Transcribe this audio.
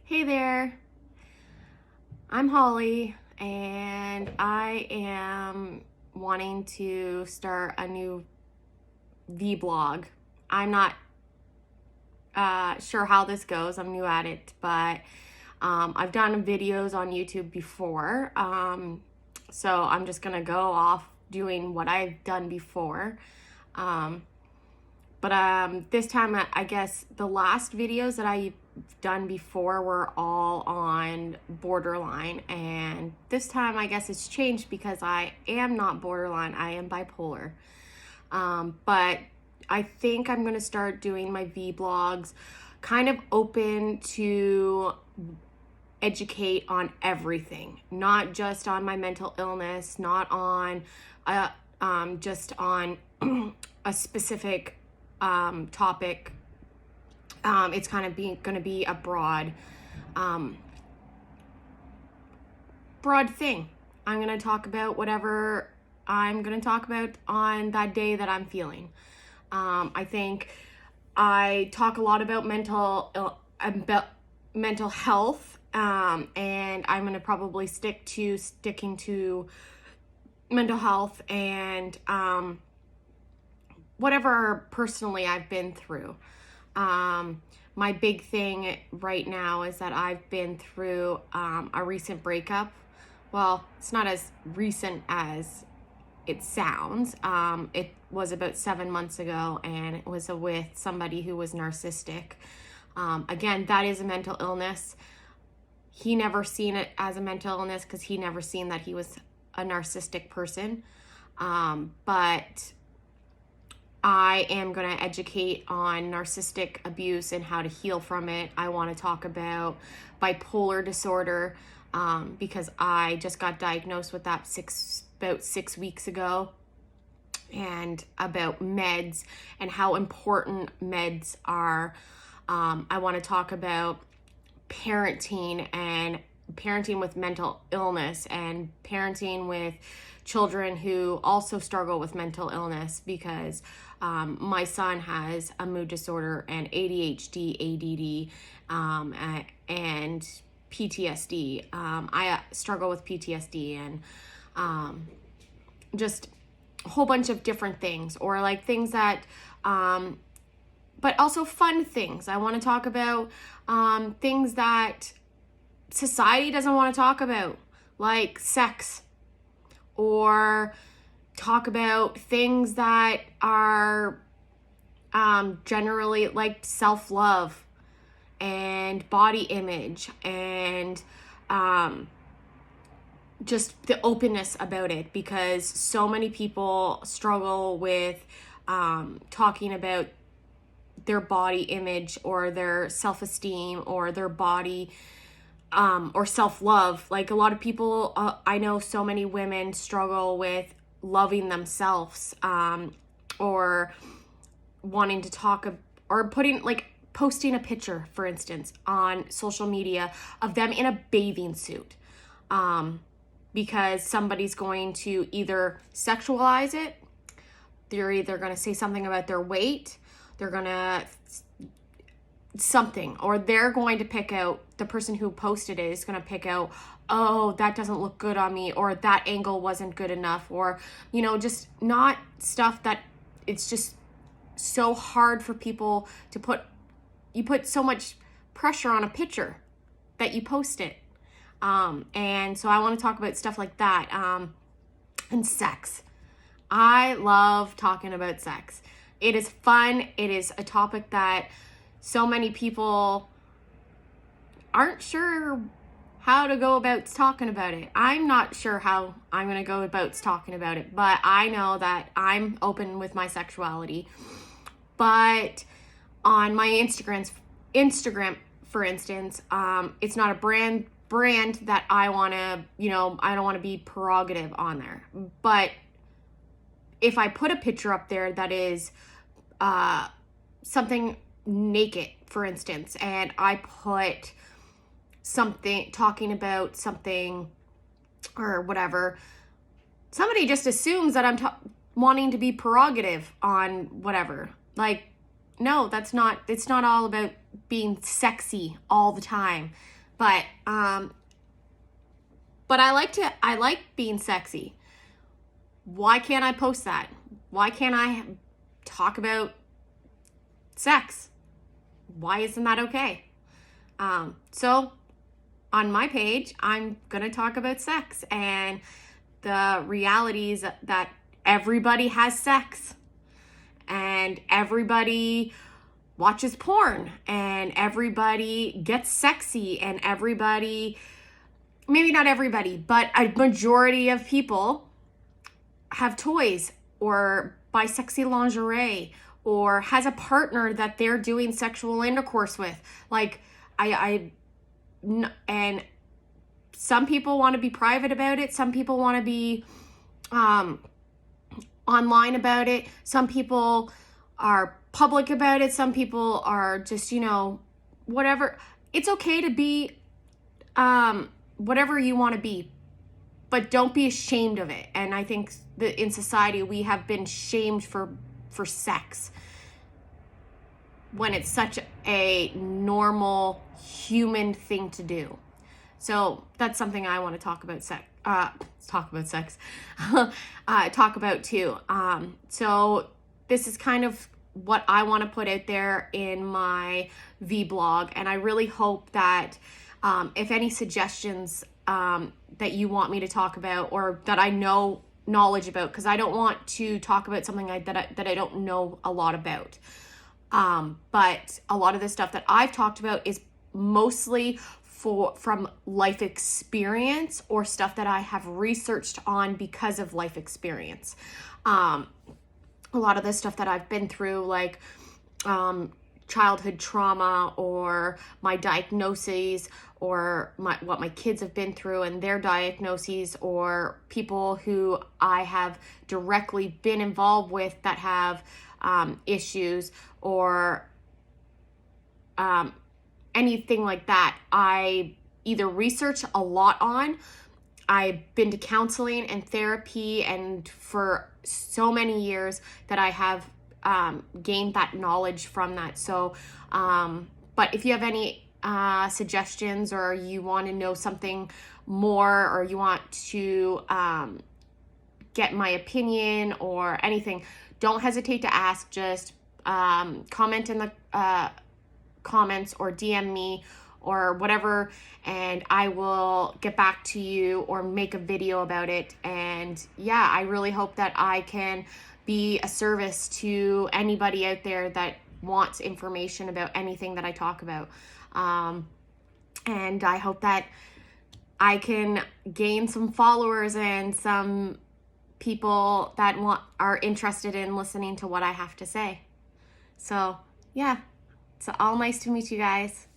Hey there, I'm Holly, and I am wanting to start a new vlog. I'm not sure how this goes. I'm new at it, but I've done videos on YouTube before, so I'm just gonna go off doing what I've done before. But this time, I guess the last videos that I've done before were all on borderline. And this time, I guess it's changed because I am not borderline. I am bipolar. But I think I'm going to start doing my vlogs kind of open to educate on everything, not just on my mental illness, not on just on a specific topic. It's kind of going to be a broad thing. I'm going to talk about whatever I'm going to talk about on that day that I'm feeling. I think I talk a lot about mental health, and I'm going to probably sticking to mental health and whatever personally I've been through. My big thing right now is that I've been through a recent breakup. Well, it's not as recent as it sounds. It was about 7 months ago, and it was with somebody who was narcissistic. Again, that is a mental illness. He never seen it as a mental illness because he never seen that he was a narcissistic person. But I am going to educate on narcissistic abuse and how to heal from it. I want to talk about bipolar disorder because I just got diagnosed with that about 6 weeks ago, and about meds and how important meds are. I want to talk about parenting and parenting with mental illness and parenting with children who also struggle with mental illness, because my son has a mood disorder and ADHD, ADD, and PTSD. I struggle with PTSD and just a whole bunch of different things, or like things that, but also fun things. I want to talk about things that society doesn't want to talk about, like sex, or talk about things that are generally like self-love and body image and just the openness about it, because so many people struggle with talking about their body image or their self-esteem or their body or self-love. Like a lot of people, I know so many women struggle with loving themselves, or wanting to talk or posting a picture, for instance, on social media of them in a bathing suit, because somebody's going to either sexualize it. They're either going to say something about their weight, they're going to something, or they're going to pick out, the person who posted it is going to pick out, oh, that doesn't look good on me, or that angle wasn't good enough, or, just not stuff that it's just so hard for people to you put so much pressure on a picture that you post it. And so I want to talk about stuff like that, and sex. I love talking about sex. It is fun. It is a topic that so many people aren't sure how to go about talking about it. I'm not sure how I'm going to go about talking about it, but I know that I'm open with my sexuality. But on my Instagram, for instance, it's not a brand that I want to, I don't want to be prerogative on there. But if I put a picture up there that is something naked, for instance, and I put something talking about something or whatever, somebody just assumes that I'm wanting to be prerogative on whatever. Like, no, it's not all about being sexy all the time. But I like being sexy. Why can't I post that? Why can't I talk about sex? Why isn't that okay? So on my page, I'm going to talk about sex and the realities that everybody has sex and everybody watches porn and everybody gets sexy and everybody, maybe not everybody, but a majority of people have toys or buy sexy lingerie or has a partner that they're doing sexual intercourse with. Like and some people want to be private about it. Some people want to be online about it. Some people are public about it. Some people are just, whatever. It's okay to be whatever you want to be, but don't be ashamed of it. And I think that in society we have been shamed for sex when it's such a normal human thing to do. So that's something I want to talk about talk about too. So this is kind of what I want to put out there in my vlog, and I really hope that if any suggestions that you want me to talk about or that I know knowledge about, because I don't want to talk about something that I don't know a lot about. But a lot of the stuff that I've talked about is mostly from life experience or stuff that I have researched on because of life experience. A lot of the stuff that I've been through, like childhood trauma or my diagnoses or what my kids have been through and their diagnoses, or people who I have directly been involved with that have issues or anything like that. I either research a lot on. I've been to counseling and therapy, and for so many years that I have gained that knowledge from that. So, but if you have any suggestions, or you want to know something more, or you want to get my opinion or anything, don't hesitate to ask. Just comment in the comments or DM me or whatever, and I will get back to you or make a video about it. And yeah, I really hope that I can be a service to anybody out there that wants information about anything that I talk about. And I hope that I can gain some followers and some people that are interested in listening to what I have to say. So yeah, it's all nice to meet you guys.